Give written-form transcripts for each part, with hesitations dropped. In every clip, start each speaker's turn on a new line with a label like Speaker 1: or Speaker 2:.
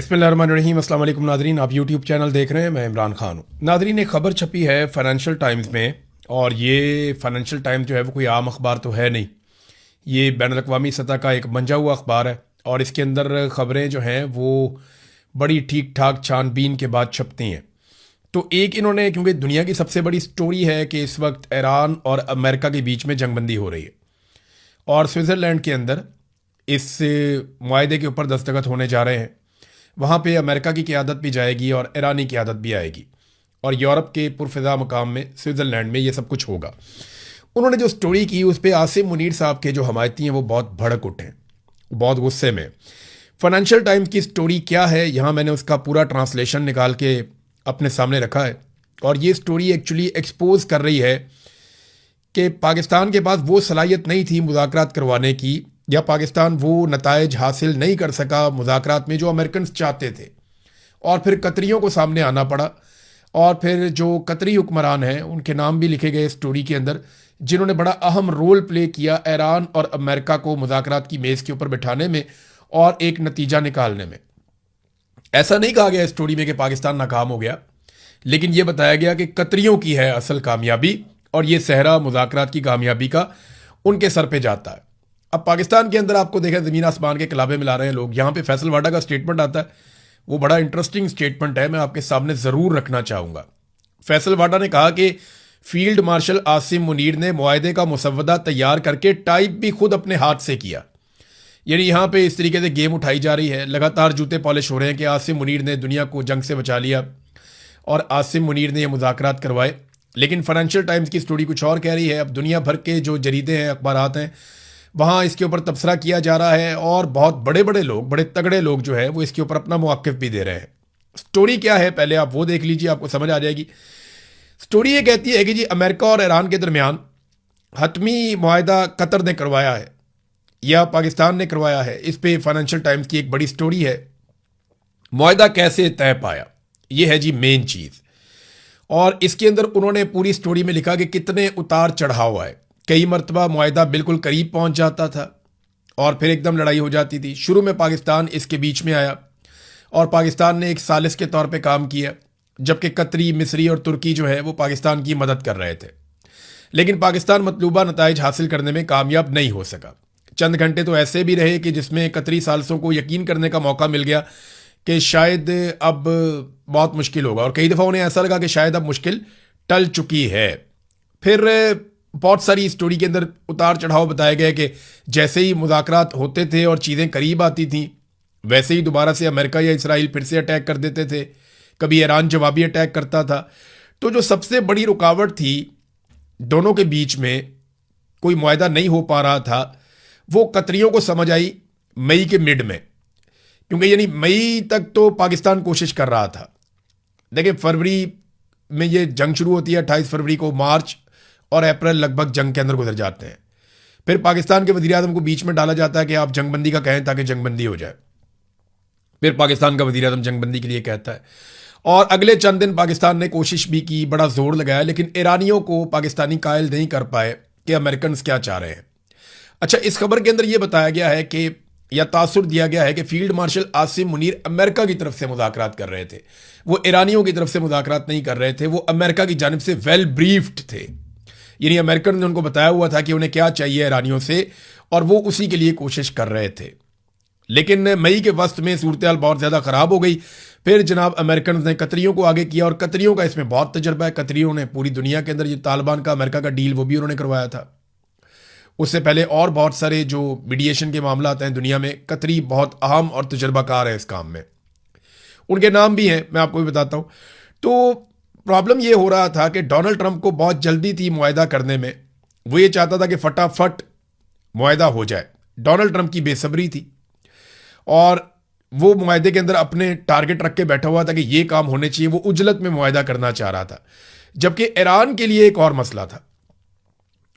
Speaker 1: बिस्मिल्लाहिर्रहमानिर्रहीम। अस्सलाम वालेकुम नादरीन, आप यूट्यूब चैनल देख रहे हैं, मैं इमरान खान हूँ। नादरीन, एक ख़बर छपी है फाइनेंशियल टाइम्स में, और ये फाइनेंशियल टाइम्स जो है वो कोई आम अखबार तो है नहीं, ये बैनुल अक़वामी सतह का एक मंजा हुआ अखबार है। और इसके अंदर ख़बरें जो हैं वो बड़ी ठीक ठाक छानबीन के बाद छपती हैं। तो एक इन्होंने, क्योंकि दुनिया की सबसे बड़ी स्टोरी है कि इस वक्त ईरान और अमेरिका के बीच में जंगबंदी हो रही है, और स्विट्ज़रलैंड के अंदर इस मुआहदे के ऊपर दस्तखत होने जा रहे हैं। वहाँ पे अमेरिका की क़यादत भी जाएगी और ईरानी क़यादत भी आएगी, और यूरोप के पुरफ़िज़ा मकाम में स्विट्ज़रलैंड में ये सब कुछ होगा। उन्होंने जो स्टोरी की उस पर आसिम मुनीर साहब के जो हमायती हैं वो बहुत भड़क उठे, बहुत गुस्से में। फाइनेंशियल टाइम्स की स्टोरी क्या है, यहाँ मैंने उसका पूरा ट्रांसलेशन निकाल के अपने सामने रखा है। और ये स्टोरी एक्चुअली एक्सपोज कर रही है कि पाकिस्तान के पास वो सलाहियत नहीं थी मुज़ाकरात करवाने की, या पाकिस्तान वो नताइज हासिल नहीं कर सका मुज़ाकरात में जो अमेरिकन चाहते थे, और फिर कतरियों को सामने आना पड़ा। और फिर जो कतरी हुक्मरान हैं उनके नाम भी लिखे गए स्टोरी के अंदर, जिन्होंने बड़ा अहम रोल प्ले किया ईरान और अमेरिका को मुज़ाकरात की मेज़ के ऊपर बिठाने में और एक नतीजा निकालने में। ऐसा नहीं कहा गया स्टोरी में कि पाकिस्तान नाकाम हो गया, लेकिन यह बताया गया कि कतरियों की है असल कामयाबी, और ये सहरा मुज़ाकरात की कामयाबी का उनके सर पे जाता है। अब पाकिस्तान के अंदर आपको देखा, ज़मीन आसमान के कलाबे मिला रहे हैं लोग। यहाँ पे फैसल वाडा का स्टेटमेंट आता है, वो बड़ा इंटरेस्टिंग स्टेटमेंट है, मैं आपके सामने ज़रूर रखना चाहूँगा। फैसल वाडा ने कहा कि फील्ड मार्शल आसिम मुनीर ने मुआहदे का मुसव्वदा तैयार करके टाइप भी खुद अपने हाथ से किया। यानी यहाँ पे इस तरीके से गेम उठाई जा रही है, लगातार जूते पॉलिश हो रहे हैं कि आसिम मुनीर ने दुनिया को जंग से बचा लिया और आसिम मुनीर ने ये मुज़ाकरात करवाए। लेकिन फाइनेंशियल टाइम्स की स्टोरी कुछ और कह रही है। अब दुनिया भर के जो जरीदे हैं, अखबारात हैं, वहाँ इसके ऊपर तबसरा किया जा रहा है, और बहुत बड़े बड़े लोग, बड़े तगड़े लोग जो है वो इसके ऊपर अपना मौक़िफ़ भी दे रहे हैं। स्टोरी क्या है पहले आप वो देख लीजिए, आपको समझ आ जाएगी। स्टोरी ये कहती है कि जी, अमेरिका और ईरान के दरमियान हतमी मुआहदा कतर ने करवाया है या पाकिस्तान ने करवाया है। इस पे फाइनेंशियल टाइम्स की एक बड़ी स्टोरी है। मुआहदा कैसे तय पाया, ये है जी मेन चीज़। और इसके अंदर उन्होंने पूरी स्टोरी में लिखा कि कितने उतार चढ़ाव आए। कई मरतबा मुआहदा बिल्कुल करीब पहुंच जाता था और फिर एकदम लड़ाई हो जाती थी। शुरू में पाकिस्तान इसके बीच में आया और पाकिस्तान ने एक सालिस के तौर पे काम किया, जबकि कतरी, मिस्री और तुर्की जो है वो पाकिस्तान की मदद कर रहे थे। लेकिन पाकिस्तान मतलूबा नताइज हासिल करने में कामयाब नहीं हो सका। चंद घंटे तो ऐसे भी रहे कि जिसमें कतरी सालसों को यकीन करने का मौका मिल गया कि शायद अब बहुत मुश्किल होगा, और कई दफ़ा उन्हें ऐसा लगा कि शायद अब मुश्किल टल चुकी है। फिर बहुत सारी स्टोरी के अंदर उतार चढ़ाव बताए गए कि जैसे ही मुज़ाकरात होते थे और चीज़ें करीब आती थीं, वैसे ही दोबारा से अमेरिका या इसराइल फिर से अटैक कर देते थे। कभी ईरान जवाबी अटैक करता था। तो जो सबसे बड़ी रुकावट थी दोनों के बीच में, कोई मुआहदा नहीं हो पा रहा था, वो कतरियों को समझ आई मई के मिड में, क्योंकि यानी मई तक तो पाकिस्तान कोशिश कर रहा था। देखिए, फरवरी में ये जंग शुरू होती है, 28 फरवरी को। मार्च और अप्रैल लगभग जंग के अंदर गुजर जाते हैं। फिर पाकिस्तान के वज़ीर आज़म को बीच में डाला जाता है कि आप जंगबंदी का कहें ताकि जंगबंदी हो जाए। फिर पाकिस्तान का वज़ीर आज़म जंगबंदी के लिए कहता है, और अगले चंद दिन पाकिस्तान ने कोशिश भी की, बड़ा जोर लगाया, लेकिन ईरानियों को पाकिस्तानी कायल नहीं कर पाए कि अमेरिकन क्या चाह रहे हैं। अच्छा, इस खबर के अंदर यह बताया गया है कि, या तासुर दिया गया है कि field marshal Asim Munir America की तरफ से मुज़ाकरात कर रहे थे। वो ईरानियों की तरफ से मुज़ाकरात नहीं कर रहे थे, वो अमेरिका की जानिब से वेल ब्रीफ्ड थे। यानी अमेरिकन ने उनको बताया हुआ था कि उन्हें क्या चाहिए ईरानियों से, और वो उसी के लिए कोशिश कर रहे थे। लेकिन मई के वस्त में सूरत हाल बहुत ज़्यादा ख़राब हो गई। फिर जनाब अमेरिकन ने कतरियों को आगे किया, और कतरियों का इसमें बहुत तजर्बा है। कतरियों ने पूरी दुनिया के अंदर ये तालिबान का अमेरिका का डील वो भी उन्होंने करवाया था। उससे पहले और बहुत सारे जो मीडिएशन के मामला आते हैं दुनिया में, कतरी बहुत अहम और तजर्बाकार है इस काम में। उनके नाम भी हैं, मैं आपको भी बताता हूँ। तो प्रॉब्लम ये हो रहा था कि डोनाल्ड ट्रंप को बहुत जल्दी थी मुआहदा करने में। वो ये चाहता था कि फटाफट मुआहदा हो जाए। डोनाल्ड ट्रंप की बेसब्री थी, और वो मुआहदे के अंदर अपने टारगेट रख के बैठा हुआ था कि ये काम होने चाहिए। वो उजलत में मुआहदा करना चाह रहा था। जबकि ईरान के लिए एक और मसला था।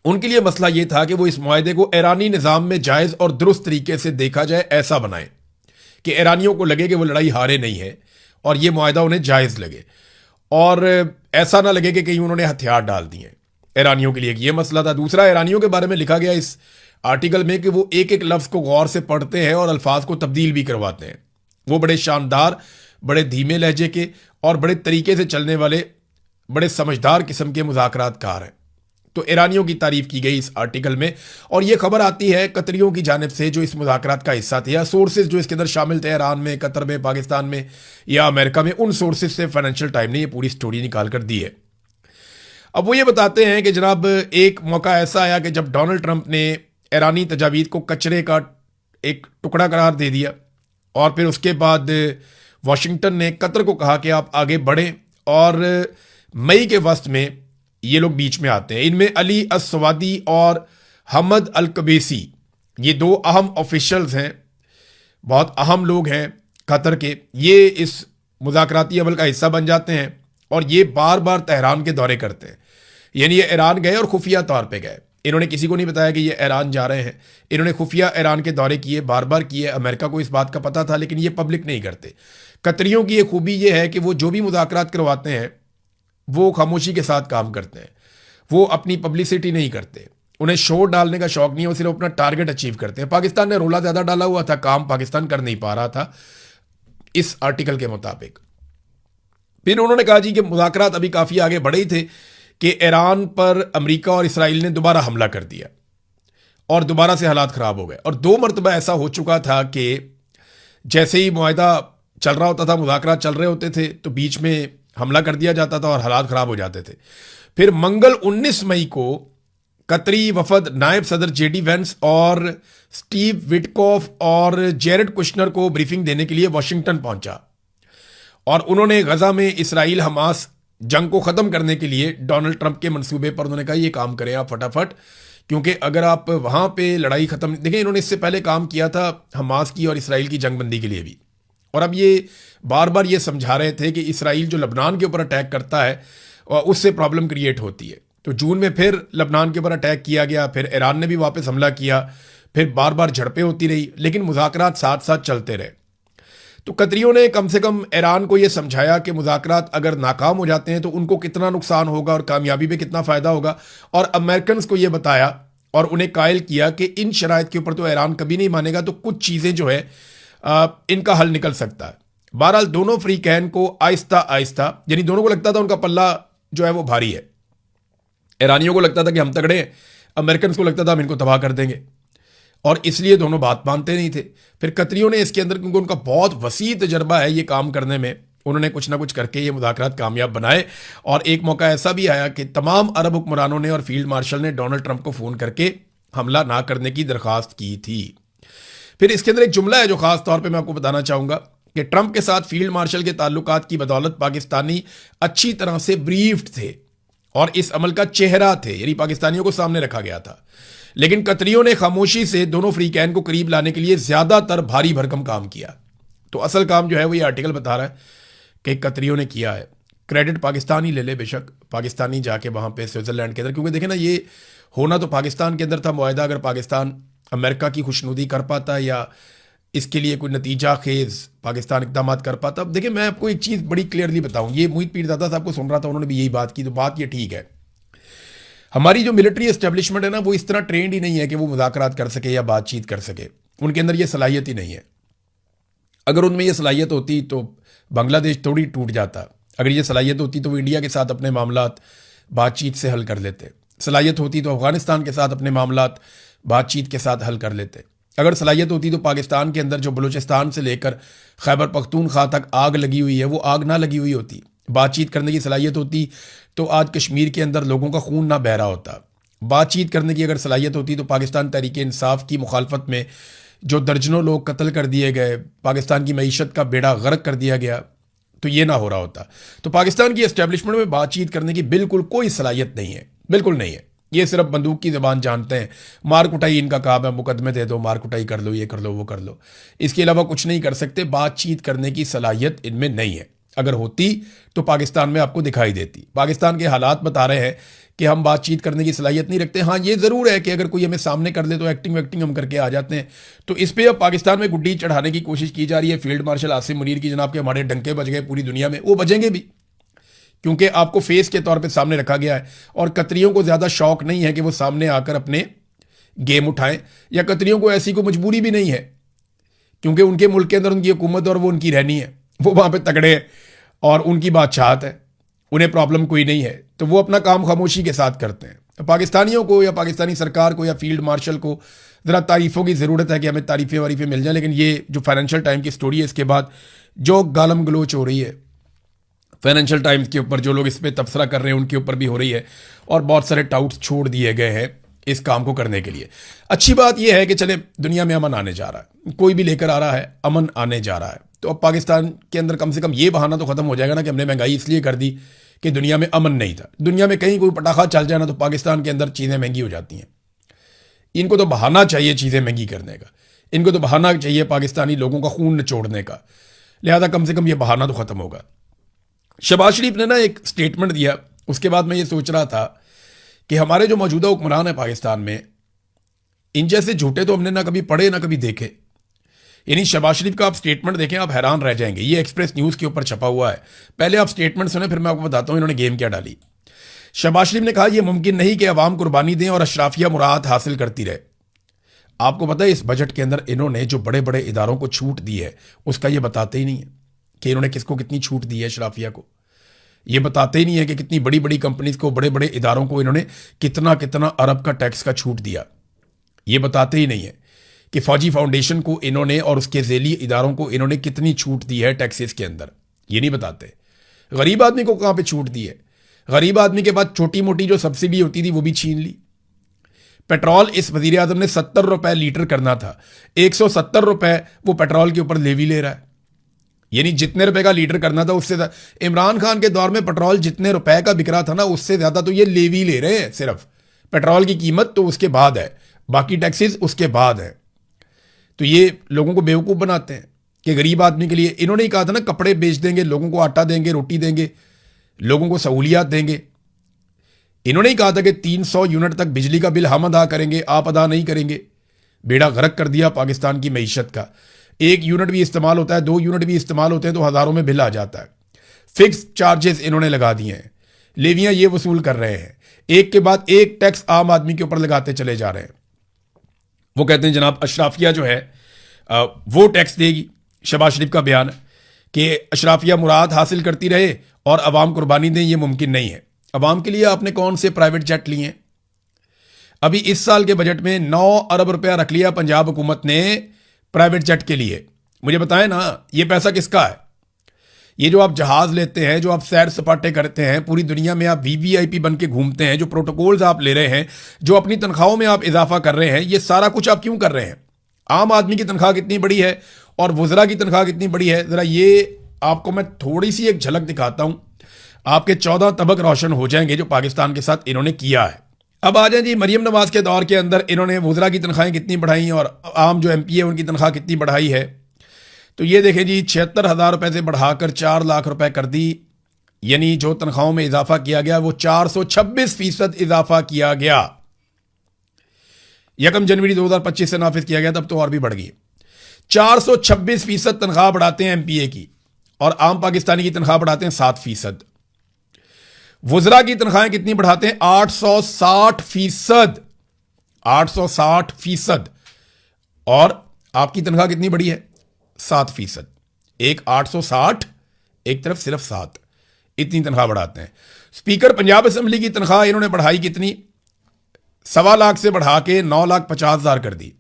Speaker 1: उनके लिए मसला ये था कि वो इस मुआहदे को ईरानी निज़ाम में जायज़ और दुरुस्त तरीके से देखा जाए, ऐसा बनाए कि ईरानियों को लगे कि वो लड़ाई हारे नहीं है, और ये मुआहदा उन्हें जायज़ लगे, और ऐसा ना लगे कि कहीं उन्होंने हथियार डाल दिए। ईरानियों के लिए ये मसला था। दूसरा, ईरानियों के बारे में लिखा गया इस आर्टिकल में कि वो एक एक लफ्ज़ को गौर से पढ़ते हैं और अल्फाज को तब्दील भी करवाते हैं। वो बड़े शानदार, बड़े धीमे लहजे के और बड़े तरीके से चलने वाले, बड़े समझदार किस्म के मुज़ाकरातकार हैं। तो ईरानियों की तारीफ की गई इस आर्टिकल में, और ये खबर आती है कतरियों की जानिब से जो इस मुज़ाकरात का हिस्सा थे, या सोर्सेज जो इसके अंदर शामिल थे ईरान में, कतर में, पाकिस्तान में या अमेरिका में, उन सोर्सेज से फाइनेंशियल टाइम ने ये पूरी स्टोरी निकाल कर दी है। अब वो ये बताते हैं कि जनाब एक मौका ऐसा आया कि जब डोनाल्ड ट्रंप ने ईरानी तजावीज़ को कचरे का एक टुकड़ा करार दे दिया, और फिर उसके बाद वाशिंगटन ने कतर को कहा कि आप आगे बढ़ें, और मई के वस्त में ये लोग बीच में आते हैं। इनमें अली अस्सवादी और हमद अल कबेसी, ये दो अहम ऑफिशियल्स हैं, बहुत अहम लोग हैं कतर के। ये इस मुज़ाकराती अमल का हिस्सा बन जाते हैं और ये बार बार तेहरान के दौरे करते हैं। यानी ये ईरान गए और खुफिया तौर पे गए, इन्होंने किसी को नहीं बताया कि ये ईरान जा रहे हैं, इन्होंने खुफिया ईरान के दौरे किए, बार बार किए। अमेरिका को इस बात का पता था, लेकिन ये पब्लिक नहीं करते। कतरियों की ये खूबी ये है कि वो जो भी मुज़ाकरात करवाते हैं वो खामोशी के साथ काम करते हैं, वो अपनी पब्लिसिटी नहीं करते, उन्हें शोर डालने का शौक नहीं है, वो सिर्फ अपना टारगेट अचीव करते हैं। पाकिस्तान ने रोला ज़्यादा डाला हुआ था, काम पाकिस्तान कर नहीं पा रहा था इस आर्टिकल के मुताबिक। फिर उन्होंने कहा जी कि मुज़ाकरात अभी काफ़ी आगे बढ़े ही थे कि ईरान पर अमेरिका और इसराइल ने दोबारा हमला कर दिया और दोबारा से हालात ख़राब हो गए। और 2 मरतबा ऐसा हो चुका था कि जैसे ही मुआहदा चल रहा होता था, मुज़ाकरात चल रहे होते थे, तो बीच में हमला कर दिया जाता था और हालात ख़राब हो जाते थे। फिर मंगल 19 मई को कतरी वफद नायब सदर जेडी वेंस और स्टीव विटकॉफ और जेरेड कुशनर को ब्रीफिंग देने के लिए वाशिंगटन पहुंचा, और उन्होंने गजा में इसराइल हमास जंग को ख़त्म करने के लिए डोनाल्ड ट्रंप के मंसूबे पर उन्होंने कहा ये काम करें आप फटाफट, क्योंकि अगर आप वहाँ पे लड़ाई ख़त्म, देखें इन्होंने इससे पहले काम किया था हमास की और इसराइल की जंगबंदी के लिए भी, और अब ये बार बार ये समझा रहे थे कि इसराइल जो लबनान के ऊपर अटैक करता है उससे प्रॉब्लम क्रिएट होती है। तो जून में फिर लबनान के ऊपर अटैक किया गया, फिर ईरान ने भी वापस हमला किया, फिर बार बार झड़पें होती रही, लेकिन मुज़ाकरात साथ साथ चलते रहे। तो कतरियों ने कम से कम ईरान को ये समझाया कि मुज़ाकरात अगर नाकाम हो जाते हैं तो उनको कितना नुकसान होगा और कामयाबी में कितना फ़ायदा होगा, और अमेरिकन को ये बताया और उन्हें कायल किया कि इन शराइत के ऊपर तो ईरान कभी नहीं मानेगा, तो कुछ चीज़ें जो है इनका हल निकल सकता है। बहरहाल दोनों फ्रीकैन को आहिस्ता आहिस्ता, यानी दोनों को लगता था उनका पल्ला जो है वो भारी है, ईरानियों को लगता था कि हम तगड़े हैं, अमेरिकन को लगता था हम इनको तबाह कर देंगे, और इसलिए दोनों बात मानते नहीं थे। फिर कतरियों ने इसके अंदर, क्योंकि उनका बहुत वसी तजर्बा है ये काम करने में, उन्होंने कुछ ना कुछ करके ये मुज़ाकरात कामयाब बनाए। और एक मौका ऐसा भी आया कि तमाम अरब हुक्मरानों ने और फील्ड मार्शल ने डोनाल्ड ट्रंप को फ़ोन करके हमला ना करने की दरख्वास्त की थी। फिर इसके अंदर एक जुमला है जो ख़ास तौर पे मैं आपको बताना चाहूँगा कि ट्रंप के साथ फील्ड मार्शल के ताल्लुकात की बदौलत पाकिस्तानी अच्छी तरह से ब्रीफ्ड थे और इस अमल का चेहरा थे, यानी पाकिस्तानियों को सामने रखा गया था। लेकिन कतरियों ने खामोशी से दोनों फ्रीकैन को करीब लाने के लिए ज़्यादातर भारी भरकम काम किया। तो असल काम जो है वो ये आर्टिकल बता रहा है कि कतरियों ने किया है। क्रेडिट पाकिस्तान ही ले ले, बेशक पाकिस्तानी जाके वहाँ पे स्विट्ज़रलैंड के अंदर, क्योंकि देखें ना ये होना तो पाकिस्तान के अंदर था मुआहदा, अगर पाकिस्तान अमेरिका की खुशनुदी कर पाता या इसके लिए कोई नतीजा खेज पाकिस्तान इकदाम कर पाता। अब देखिए मैं आपको एक चीज़ बड़ी क्लियरली बताऊँ, ये मोहित पीरजादा साहब को सुन रहा था, उन्होंने भी यही बात की, तो बात ये ठीक है। हमारी जो मिलिट्री एस्टेब्लिशमेंट है ना, वो इस तरह ट्रेंड ही नहीं है कि वो मुज़ाकरात कर सके या बातचीत कर सके, उनके अंदर ये सलाहियत ही नहीं है। अगर उनमें ये सलाहियत होती तो बांग्लादेश थोड़ी टूट जाता, अगर ये सलाहियत होती तो वो इंडिया के साथ अपने मामलात बातचीत से हल कर लेते, सलाहियत होती तो अफ़गानिस्तान के साथ अपने मामलात बातचीत के साथ हल कर लेते, अगर सलाहियत होती तो पाकिस्तान के अंदर जो बलूचिस्तान से लेकर खैबर पख्तूनख्वा तक आग लगी हुई है वो आग ना लगी हुई होती, बातचीत करने की सलाहियत होती तो आज कश्मीर के अंदर लोगों का खून ना बह रहा होता, बातचीत करने की अगर सलाहियत होती तो पाकिस्तान तहरीक इंसाफ की मुखालफत में जो दर्जनों लोग कत्ल कर दिए गए, पाकिस्तान की मईशत का बेड़ा गर्क कर दिया गया, तो ये ना हो रहा होता। तो पाकिस्तान की एस्टेब्लिशमेंट में बातचीत करने की बिल्कुल कोई सलाहियत नहीं है, बिल्कुल नहीं है। ये सिर्फ बंदूक की ज़बान जानते हैं, मार कुटाई इनका काम है, मुकदमे दे दो, मार कुटाई कर लो, ये कर लो, वो कर लो, इसके अलावा कुछ नहीं कर सकते। बातचीत करने की सलाहियत इनमें नहीं है, अगर होती तो पाकिस्तान में आपको दिखाई देती। पाकिस्तान के हालात बता रहे हैं कि हम बातचीत करने की सलाहियत नहीं रखते। हाँ ये ज़रूर है कि अगर कोई हमें सामने कर ले तो एक्टिंग वैक्टिंग हम करके आ जाते हैं। तो इस पर अब पाकिस्तान में गुड्डी चढ़ाने की कोशिश की जा रही है। फील्ड मार्शल आसिम मुनीर की जनाब के हमारे डंके बज गए पूरी दुनिया में, वो बजेंगे भी, क्योंकि आपको फेस के तौर पे सामने रखा गया है। और कतरियों को ज़्यादा शौक नहीं है कि वो सामने आकर अपने गेम उठाएं, या कतरियों को ऐसी कोई मजबूरी भी नहीं है क्योंकि उनके मुल्क के अंदर उनकी हुकूमत और वो उनकी रहनी है, वो वहाँ पे तगड़े हैं और उनकी बादशाहत है, उन्हें प्रॉब्लम कोई नहीं है, तो वो अपना काम खामोशी के साथ करते हैं। पाकिस्तानियों को या पाकिस्तानी सरकार को या फील्ड मार्शल को ज़रा तारीफ़ों की ज़रूरत है कि हमें तारीफ़ें वारीफ़ें मिल जाए, लेकिन ये जो फाइनेंशियल टाइम की स्टोरी है इसके बाद जो गालम गलोच हो रही है फाइनेंशियल टाइम्स के ऊपर, जो लोग इस पर तबसरा कर रहे हैं उनके ऊपर भी हो रही है और बहुत सारे टाउट्स छोड़ दिए गए हैं इस काम को करने के लिए। अच्छी बात यह है कि चले दुनिया में अमन आने जा रहा है, कोई भी लेकर आ रहा है, अमन आने जा रहा है, तो अब पाकिस्तान के अंदर कम से कम ये बहाना तो ख़त्म हो जाएगा ना कि हमने महंगाई इसलिए कर दी कि दुनिया में अमन नहीं था। दुनिया में कहीं कोई पटाखा चल जाए ना तो पाकिस्तान के अंदर चीज़ें महंगी हो जाती हैं। इनको तो बहाना चाहिए चीज़ें महंगी करने का, इनको तो बहाना चाहिए पाकिस्तानी लोगों का खून निचोड़ने का, लिहाजा कम से कम ये बहाना तो ख़त्म होगा। शहबाज शरीफ ने ना एक स्टेटमेंट दिया, उसके बाद मैं ये सोच रहा था कि हमारे जो मौजूदा हुक्मरान है पाकिस्तान में, इन जैसे झूठे तो हमने ना कभी पढ़े ना कभी देखे। यानी शहबाज शरीफ का आप स्टेटमेंट देखें आप हैरान रह जाएंगे। ये एक्सप्रेस न्यूज़ के ऊपर छपा हुआ है, पहले आप स्टेटमेंट सुने फिर मैं आपको बताता हूँ इन्होंने गेम क्या डाली। शहबाज शरीफ ने कहा यह मुमकिन नहीं कि अवाम कुर्बानी दें और अशराफिया मुराद हासिल करती रहे। आपको पता है इस बजट के अंदर इन्होंने जो बड़े बड़े इदारों को छूट दी है उसका ये बताते ही नहीं है कि इन्होंने किसको कितनी छूट दी है। अशराफिया को ये बताते ही नहीं है कि कितनी बड़ी बड़ी कंपनीज को, बड़े बड़े इदारों को इन्होंने कितना कितना अरब का टैक्स का छूट दिया। ये बताते ही नहीं है कि फौजी फाउंडेशन को इन्होंने और उसके झेली इदारों को इन्होंने कितनी छूट दी है टैक्सेस के अंदर, ये नहीं बताते। गरीब आदमी को कहाँ पे छूट दी है? गरीब आदमी के बाद छोटी मोटी जो सब्सिडी होती थी वो भी छीन ली। पेट्रोल इस वजीर आजम ने 70 रुपए लीटर करना था, 170 रुपए वो पेट्रोल के ऊपर लेवी ले रहा है। यानी जितने रुपए का लीटर करना था उससे इमरान खान के दौर में पेट्रोल जितने रुपए का बिक रहा था ना उससे ज्यादा तो ये लेवी ले रहे हैं। सिर्फ पेट्रोल की कीमत तो उसके बाद है, बाकी टैक्सेस उसके बाद है। तो ये लोगों को बेवकूफ़ बनाते हैं कि गरीब आदमी के लिए इन्होंने ही कहा था ना कपड़े बेच देंगे, लोगों को आटा देंगे, रोटी देंगे, लोगों को सहूलियात देंगे। इन्होंने ही कहा था कि 300 यूनिट तक बिजली का बिल हम अदा करेंगे, आप अदा नहीं करेंगे। बेड़ा गर्क कर दिया पाकिस्तान की मईशत का। 1 यूनिट भी इस्तेमाल होता है, 2 यूनिट भी इस्तेमाल होते हैं तो हज़ारों में बिल आ जाता है। फिक्स चार्जेस इन्होंने लगा दिए हैं, लेवियाँ ये वसूल कर रहे हैं, एक के बाद एक टैक्स आम आदमी के ऊपर लगाते चले जा रहे हैं। वो कहते हैं जनाब अशराफिया जो है वो टैक्स देगी। शहबाज शरीफ का बयान है कि अशराफिया मुराद हासिल करती रहे और अवाम कुर्बानी दें, ये मुमकिन नहीं है। अवाम के लिए आपने कौन से प्राइवेट जेट लिए हैं? अभी इस साल के बजट में 9 अरब रुपया रख लिया पंजाब हुकूमत ने प्राइवेट जेट के लिए। मुझे बताएं ना ये पैसा किसका है? ये जो आप जहाज लेते हैं, जो आप सैर सपाटे करते हैं, पूरी दुनिया में आप वीवीआईपी बन के घूमते हैं, जो प्रोटोकॉल्स आप ले रहे हैं, जो अपनी तनख्वाहों में आप इजाफा कर रहे हैं, ये सारा कुछ आप क्यों कर रहे हैं? आम आदमी की तनख्वाह कितनी बड़ी है और वज़रा की तनख्वाह कितनी बड़ी है, ज़रा ये आपको मैं थोड़ी सी एक झलक दिखाता हूँ। आपके 14 तबक रोशन हो जाएंगे जो पाकिस्तान के साथ इन्होंने किया है। अब आ जाए जी मरियम नवाज के दौर के अंदर इन्होंने वज़रा की तनख्वाहें कितनी बढ़ाई और आम जो MP है उनकी तनख्वाह कितनी बढ़ाई है। तो ये देखें जी 76,000 रुपये से बढ़ाकर 4 लाख रुपए कर दी। यानी जो तनख्वाहों में इजाफा किया गया वो 426% इजाफा किया गया। 1 जनवरी 2025 से नाफिज किया गया, तब तो और भी बढ़ गई। 426% तनख्वाह बढ़ाते हैं MPA की और आम पाकिस्तानी की तनख्वाह बढ़ाते हैं 7%। वज़रा की तनख्वाहें कितनी बढ़ाते हैं? 860%। 860%। और आपकी तनख्वाह कितनी बड़ी है? 7%। एक 860, एक तरफ सिर्फ 7, इतनी तनख्वाह बढ़ाते हैं। स्पीकर पंजाब असेंबली की तनख्वाह इन्होंने बढ़ाई कितनी? 1.25 लाख से बढ़ा के 9,50,000 कर दी।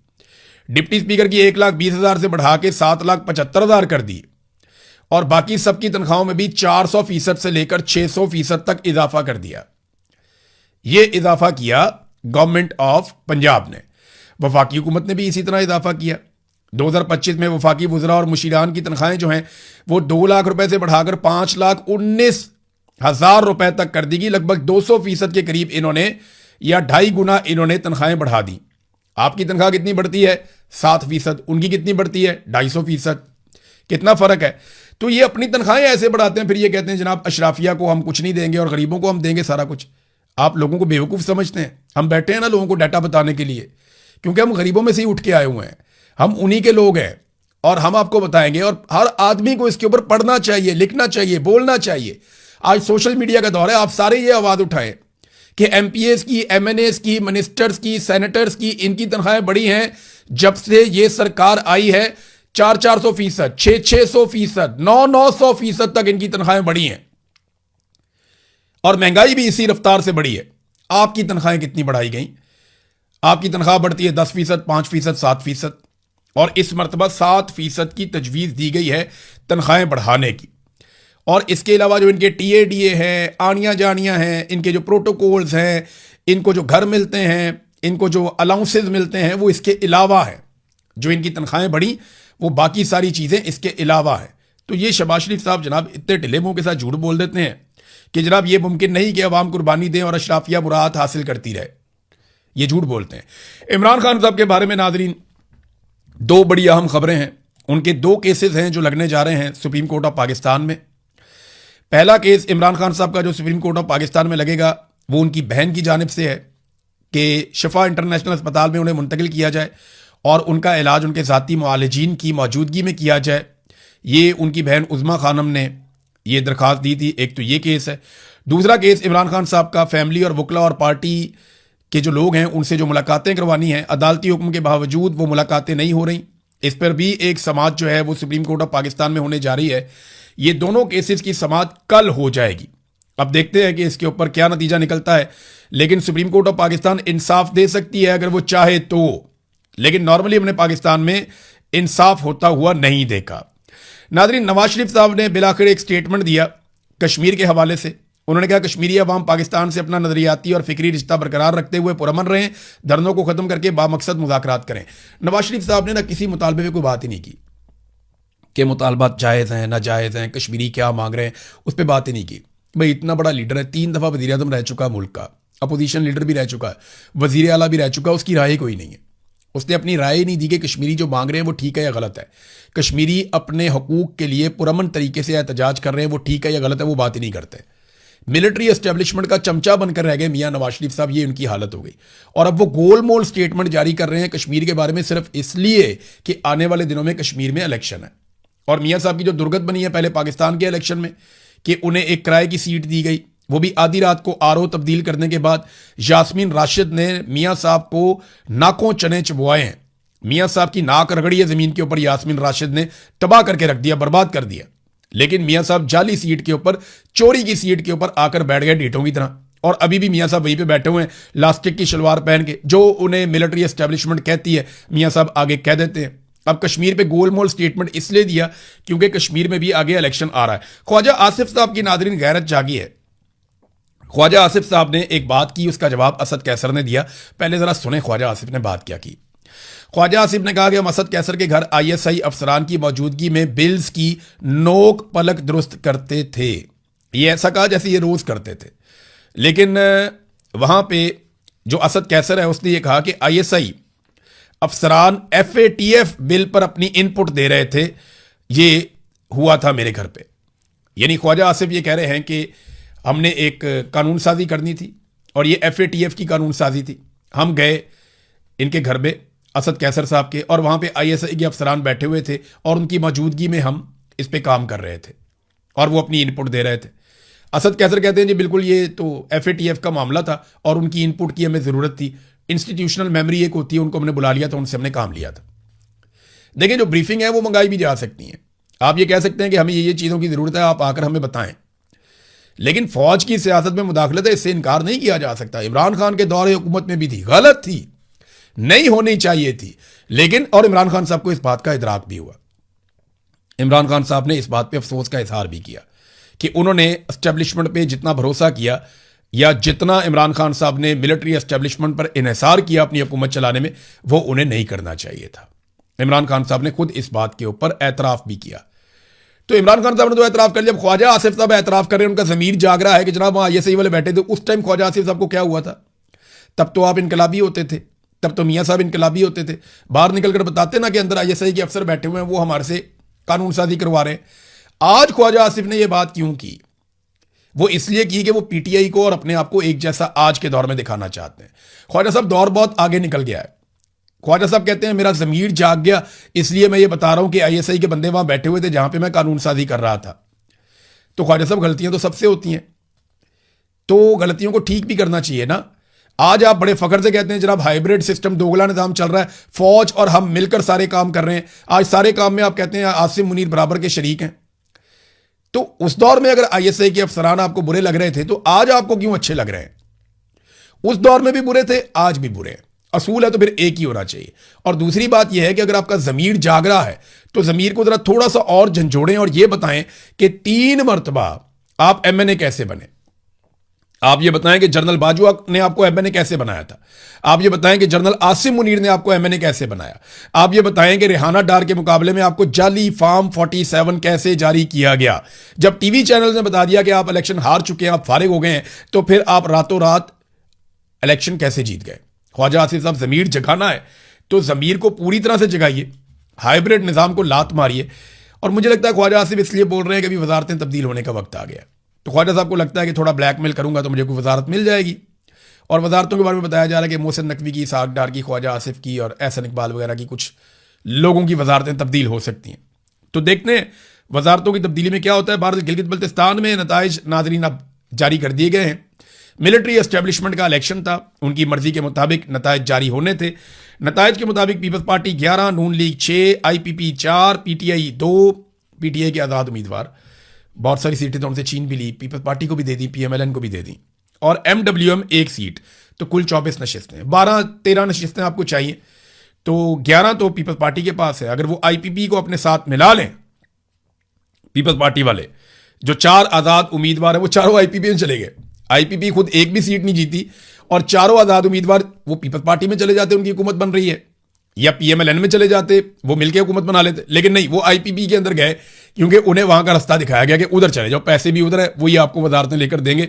Speaker 1: डिप्टी स्पीकर की 1,20,000 से बढ़ा के 7,75,000 कर दी। और बाकी सबकी तनख्वाहों में भी 400% से लेकर 600% तक इजाफा कर दिया। यह इजाफा किया गवर्नमेंट ऑफ पंजाब ने। वफाकी हुकूमत ने भी इसी तरह इजाफा किया। 2025 में वफाकी वज़रा और मुशीरान की तनख्वाहें जो हैं वो 2 लाख रुपए से बढ़ाकर 5,19,000 रुपए तक कर दी गई। लगभग 200% के करीब इन्होंने या 2.5 गुना इन्होंने तनख्वाहें बढ़ा दी। आपकी तनख्वाह कितनी बढ़ती है? 7%। उनकी कितनी बढ़ती है? 250%। कितना फर्क है? तो ये अपनी तनख्वाहें ऐसे बढ़ाते हैं, फिर ये कहते हैं जनाब अशराफिया को हम कुछ नहीं देंगे और गरीबों को हम देंगे सारा कुछ। आप लोगों को बेवकूफ़ समझते हैं। हम बैठे हैं ना लोगों को डाटा बताने के लिए, क्योंकि हम गरीबों में से ही उठ के आए हुए हैं, हम उन्हीं के लोग हैं और हम आपको बताएंगे। और हर आदमी को इसके ऊपर पढ़ना चाहिए, लिखना चाहिए, बोलना चाहिए। आज सोशल मीडिया का दौर है, आप सारे ये आवाज़ उठाएं कि MPAs की, MNAs की, मिनिस्टर्स की, सेनेटर्स की, इनकी तनख्वाहें बढ़ी हैं जब से ये सरकार आई है। 400-400%, 600-600%, 900-900% तक इनकी तनख्वाहें बढ़ी हैं। और महंगाई भी इसी रफ्तार से बढ़ी है। आपकी तनख्वाहें कितनी बढ़ाई गई? आपकी तनख्वाह बढ़ती है 10%, 5%, 7%, और इस मरतबा 7% की तजवीज़ दी गई है तनख्वाहें बढ़ाने की। और इसके अलावा जो इनके TADA हैं, आनियाँ जानियाँ हैं, इनके जो प्रोटोकॉल्स हैं, इनको जो घर मिलते हैं, इनको जो अलाउंसेस मिलते हैं, वो इसके अलावा है। जो इनकी तनख्वाहें बढ़ी वो बाकी सारी चीज़ें इसके अलावा है। तो ये शहबाज शरीफ साहब जनाब इतने ढिले मुंह के साथ झूठ बोल देते हैं कि जनाब ये मुमकिन नहीं कि अवाम कुर्बानी दें और अशराफिया मुराद हासिल करती रहे। ये झूठ बोलते हैं। इमरान खान साहब के बारे में नाजरीन दो बड़ी अहम खबरें हैं। उनके दो केसेस हैं जो लगने जा रहे हैं सुप्रीम कोर्ट ऑफ पाकिस्तान में। पहला केस इमरान खान साहब का जो सुप्रीम कोर्ट ऑफ पाकिस्तान में लगेगा वो उनकी बहन की जानिब से है कि शिफा इंटरनेशनल अस्पताल में उन्हें मुंतकिल किया जाए और उनका इलाज उनके ज़ाती मुआलिजीन की मौजूदगी में किया जाए। ये उनकी बहन उज़मा खानम ने ये दरख्वास्त दी थी। एक तो ये केस है। दूसरा केस इमरान खान साहब का फैमिली और वकला और पार्टी के जो लोग हैं उनसे जो मुलाकातें करवानी हैं, अदालती हुक्म के बावजूद वो मुलाकातें नहीं हो रही। इस पर भी एक समाअत जो है वो सुप्रीम कोर्ट ऑफ पाकिस्तान में होने जा रही है। ये दोनों केसेस की समाअत कल हो जाएगी। अब देखते हैं कि इसके ऊपर क्या नतीजा निकलता है। लेकिन सुप्रीम कोर्ट ऑफ पाकिस्तान इंसाफ दे सकती है अगर वो चाहे तो, लेकिन नॉर्मली हमने पाकिस्तान में इंसाफ होता हुआ नहीं देखा। नाज़रीन, नवाज शरीफ साहब ने बिलाखिर एक स्टेटमेंट दिया कश्मीर के हवाले से। उन्होंने कहा कश्मीरी अवाम पाकिस्तान से अपना नजरियाती और फिक्री रिश्ता बरकरार रखते हुए पुरअमन रहें, धरनों को खत्म करके बामकसद मुज़ाकरात करें। नवाज शरीफ साहब ने ना किसी मुतालबे में कोई बात ही नहीं की कि मुतालबात जायज़ हैं नाजायज़ हैं, कश्मीरी क्या मांग रहे हैं, उस पर बात ही नहीं की। भाई इतना बड़ा लीडर है, 3 दफ़ा वज़ीर आज़म रह चुका मुल्क का, अपोजिशन लीडर भी रह चुका है, वज़ीर आला भी रह चुका है, उसकी राय कोई नहीं है। उसने अपनी राय ही नहीं दी कि कश्मीरी जो मांग रहे हैं वो ठीक है या गलत है। कश्मीरी अपने हकूक़ के लिए पुरअमन तरीके से एहतजाज कर रहे हैं, वो ठीक है या गलत है वो बात ही नहीं करते। मिलिट्री एस्टेब्लिशमेंट का चमचा बनकर रह गए मियां नवाज शरीफ साहब। ये उनकी हालत हो गई। और अब वो गोल मोल स्टेटमेंट जारी कर रहे हैं कश्मीर के बारे में सिर्फ इसलिए कि आने वाले दिनों में कश्मीर में इलेक्शन है। और मियां साहब की जो दुर्गत बनी है पहले पाकिस्तान के इलेक्शन में कि उन्हें एक किराए की सीट दी गई, वो भी आधी रात को RO तब्दील करने के बाद यास्मीन राशिद ने मियां साहब को नाकों चने चबवाए हैं। मियां साहब की नाक रगड़ी है ज़मीन के ऊपर, यास्मीन राशिद ने तबाह करके रख दिया, बर्बाद कर दिया। लेकिन मियां साहब जाली सीट के ऊपर, चोरी की सीट के ऊपर आकर बैठ गए ढीठों की तरह। और अभी भी मियां साहब वहीं पे बैठे हुए हैं लास्टिक की शलवार पहन के। जो उन्हें मिलिट्री एस्टेब्लिशमेंट कहती है मियां साहब आगे कह देते हैं। अब कश्मीर पे गोल मोल स्टेटमेंट इसलिए दिया क्योंकि कश्मीर में भी आगे इलेक्शन आ रहा है। ख्वाजा आसिफ साहब की नाज़रीन गैरत जागी है। ख्वाजा आसिफ साहब ने एक बात की, उसका जवाब असद कैसर ने दिया। पहले जरा सुने ख्वाजा आसिफ ने बात क्या की। ख्वाजा आसिफ ने कहा कि हम असद कैसर के घर ISI अफसरान की मौजूदगी में बिल्स की नोक पलक दुरुस्त करते थे। ये ऐसा कहा जैसे ये रोज करते थे। लेकिन वहां पे जो असद कैसर है उसने ये कहा कि ISI अफसरान FATF बिल पर अपनी इनपुट दे रहे थे, ये हुआ था मेरे घर पे। यानी ख्वाजा आसिफ ये कह रहे हैं कि हमने एक कानून साजी करनी थी और ये FATF की कानून साजी थी। हम गए इनके घर पे असद कैसर साहब के, और वहाँ पे ISI के अफसरान बैठे हुए थे और उनकी मौजूदगी में हम इस पे काम कर रहे थे और वो अपनी इनपुट दे रहे थे। असद कैसर कहते हैं जी बिल्कुल ये तो FATF का मामला था और उनकी इनपुट की हमें ज़रूरत थी। इंस्टीट्यूशनल मेमोरी एक होती है, उनको हमने बुला लिया था, उनसे हमने काम लिया था। देखिए जो ब्रीफिंग है वो मंगाई भी जा सकती है। आप ये कह सकते हैं कि हमें ये चीज़ों की ज़रूरत है, आप आकर हमें बताएं। लेकिन फौज की सियासत में मुदाखलत है, इससे इनकार नहीं किया जा सकता। इमरान खान के दौरे हुकूमत में भी थी, गलत थी, नहीं होनी चाहिए थी। लेकिन और इमरान खान साहब को इस बात का इदराक भी हुआ। इमरान खान साहब ने इस बात पे अफसोस का इजहार भी किया कि उन्होंने एस्टेब्लिशमेंट पे जितना भरोसा किया या जितना इमरान खान साहब ने मिलिट्री एस्टेब्लिशमेंट पर इन्हिसार किया अपनी हुकूमत चलाने में, वो उन्हें नहीं करना चाहिए था। इमरान खान साहब ने खुद इस बात के ऊपर एतराफ़ भी किया। तो इमरान खान साहब ने तो एतराफ़ कर लिया। जब ख्वाजा आसिफ साहब एतराफ़ कर रहे हैं, उनका ज़मीर जाग रहा है कि जनाब वहाँ ISI वाले बैठे थे। उस टाइम ख्वाजा आसिफ साहब को क्या हुआ था? तब तो आप इनकलाबी होते थे, तब तो मियाँ साहब इनकलाबी होते थे। बाहर निकल कर बताते ना कि अंदर ISI के अफसर बैठे हुए हैं, वो हमारे से कानून साजी करवा रहे हैं। आज ख्वाजा आसिफ ने यह बात क्यों की? वो इसलिए की कि वो PTI को और अपने आप को एक जैसा आज के दौर में दिखाना चाहते हैं। ख्वाजा साहब दौर बहुत आगे निकल गया है। ख्वाजा साहब कहते हैं मेरा ज़मीर जाग गया, इसलिए मैं ये बता रहा हूं कि ISI के बंदे वहां बैठे हुए थे जहां पे मैं कानून साजी कर रहा था। तो ख्वाजा साहब गलतियां तो सबसे होती हैं, तो गलतियों को ठीक भी करना चाहिए ना। आज आप बड़े फख्र से कहते हैं जनाब हाइब्रिड सिस्टम, दोगला निज़ाम चल रहा है, फौज और हम मिलकर सारे काम कर रहे हैं। आज सारे काम में आप कहते हैं आसिम मुनीर बराबर के शरीक हैं। तो उस दौर में अगर आईएसआई के अफसरान आपको बुरे लग रहे थे तो आज आपको क्यों अच्छे लग रहे हैं? उस दौर में भी बुरे थे, आज भी बुरे हैं। असूल है तो फिर एक ही होना चाहिए। और दूसरी बात यह है कि अगर आपका ज़मीर जाग रहा है तो ज़मीर को ज़रा थोड़ा सा और झंझोड़ें और यह बताएं कि 3 मरतबा आप एमएनए कैसे बने। आप ये बताएं कि जनरल बाजवा ने आपको एमएनए कैसे बनाया था। आप ये बताएं कि जनरल आसिम मुनीर ने आपको एमएनए कैसे बनाया। आप ये बताएं कि रेहाना डार के मुकाबले में आपको जाली फॉर्म 47 कैसे जारी किया गया। जब टीवी चैनल ने बता दिया कि आप इलेक्शन हार चुके हैं, आप फारिग हो गए हैं, तो फिर आप रातों रात इलेक्शन कैसे जीत गए? ख्वाजा आसिफ साहब, ज़मीर जगाना है तो ज़मीर को पूरी तरह से जगाइए, हाइब्रिड निज़ाम को लात मारिए। और मुझे लगता है ख्वाजा आसिफ इसलिए बोल रहे हैं कि अभी वजारतें तब्दील होने का वक्त आ गया। तो ख्वाजा साहब को लगता है कि थोड़ा ब्लैकमेल करूंगा तो मुझे कोई वजारत मिल जाएगी। और वजारतों के बारे में बताया जा रहा है कि मोहसिन नकवी की, इसहाक डार की, ख्वाजा आसिफ की और एहसन इकबाल वगैरह की कुछ लोगों की वजारतें तब्दील हो सकती हैं। तो देखते हैं वजारतों की तब्दीली में क्या होता है। भारत गिलगित बल्तिस्तान में नताइज नाजरीन अब जारी कर दिए गए हैं। मिलिट्री एस्टेब्लिशमेंट का इलेक्शन था, उनकी मर्जी के मुताबिक नताइज जारी होने थे। नताइज के मुताबिक पीपल्स पार्टी 11, नून लीग 6, आईपीपी 4, पीटीआई 2, पीटीआई के आज़ाद उम्मीदवार, बहुत सारी सीटें तो उनसे छीन भी ली, पीपल्स पार्टी को भी दे दी, पीएमएलएन को भी दे दी, और एमडब्ल्यूएम 1 सीट। तो कुल 24 नशिस्तें, 12-13 नशिस्तें आपको चाहिए। तो 11 तो पीपल्स पार्टी के पास है। अगर वो आईपीपी को अपने साथ मिला लें, पीपल्स पार्टी वाले जो 4 आज़ाद उम्मीदवार है वो चारों आईपीपी में चले गए। आईपीपी खुद एक भी सीट नहीं जीती और चारों आज़ाद उम्मीदवार वो पीपल्स पार्टी में चले जाते, उनकी हुकूमत बन रही है, या पीएमएलएन में चले जाते, वो मिलकर हुकूमत बना लेते। लेकिन नहीं, वो आईपीपी के अंदर गए क्योंकि उन्हें वहां का रास्ता दिखाया गया कि उधर चले जाओ, पैसे भी उधर है, वही आपको वजारतें लेकर देंगे।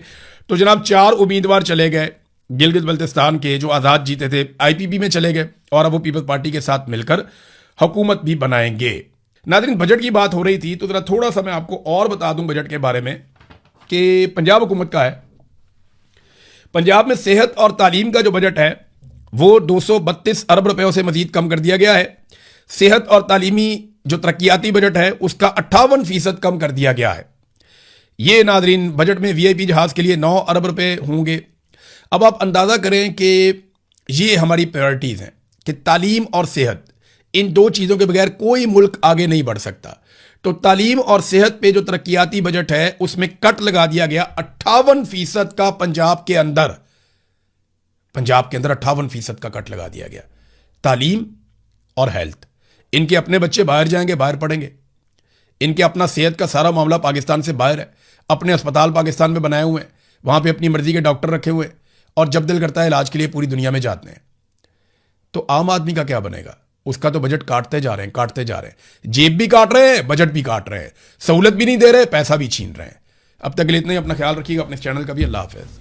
Speaker 1: तो जनाब 4 उम्मीदवार चले गए गिलगित बल्तिस्तान के जो आज़ाद जीते थे, आईपीपी में चले गए और अब वो पीपल्स पार्टी के साथ मिलकर हुकूमत भी बनाएंगे। नाज़रीन, बजट की बात हो रही थी तो जरा थोड़ा सा मैं आपको और बता दूं बजट के बारे में कि पंजाब हुकूमत का है। पंजाब में सेहत और तालीम का जो बजट है वो 232 अरब रुपयों से मजीद कम कर दिया गया है। सेहत और तालीमी जो तरक्याती बजट है उसका 58% कम कर दिया गया है। ये नाजरीन बजट में वीआईपी जहाज के लिए 9 अरब रुपए होंगे। अब आप अंदाज़ा करें कि ये हमारी प्रायोरिटीज़ हैं कि तालीम और सेहत, इन 2 चीज़ों के बगैर कोई मुल्क आगे नहीं बढ़ सकता। तो तालीम और सेहत पे जो तरक्याती बजट है उसमें कट लगा दिया गया 58% का। पंजाब के अंदर 58% का कट लगा दिया गया। तालीम और हेल्थ, इनके अपने बच्चे बाहर जाएंगे, बाहर पढ़ेंगे, इनके अपना सेहत का सारा मामला पाकिस्तान से बाहर है, अपने अस्पताल पाकिस्तान में बनाए हुए हैं, वहां पे अपनी मर्जी के डॉक्टर रखे हुए हैं और जब दिल करता है इलाज के लिए पूरी दुनिया में जाते हैं। तो आम आदमी का क्या बनेगा? उसका तो बजट काटते जा रहे हैं, काटते जा रहे हैं, जेब भी काट रहे हैं, बजट भी काट रहे हैं, सहूलत भी नहीं दे रहे, पैसा भी छीन रहे हैं। अब तक के लिए इतना ही। अपना ख्याल रखिएगा, अपने चैनल का भी। अल्लाह हाफिज़।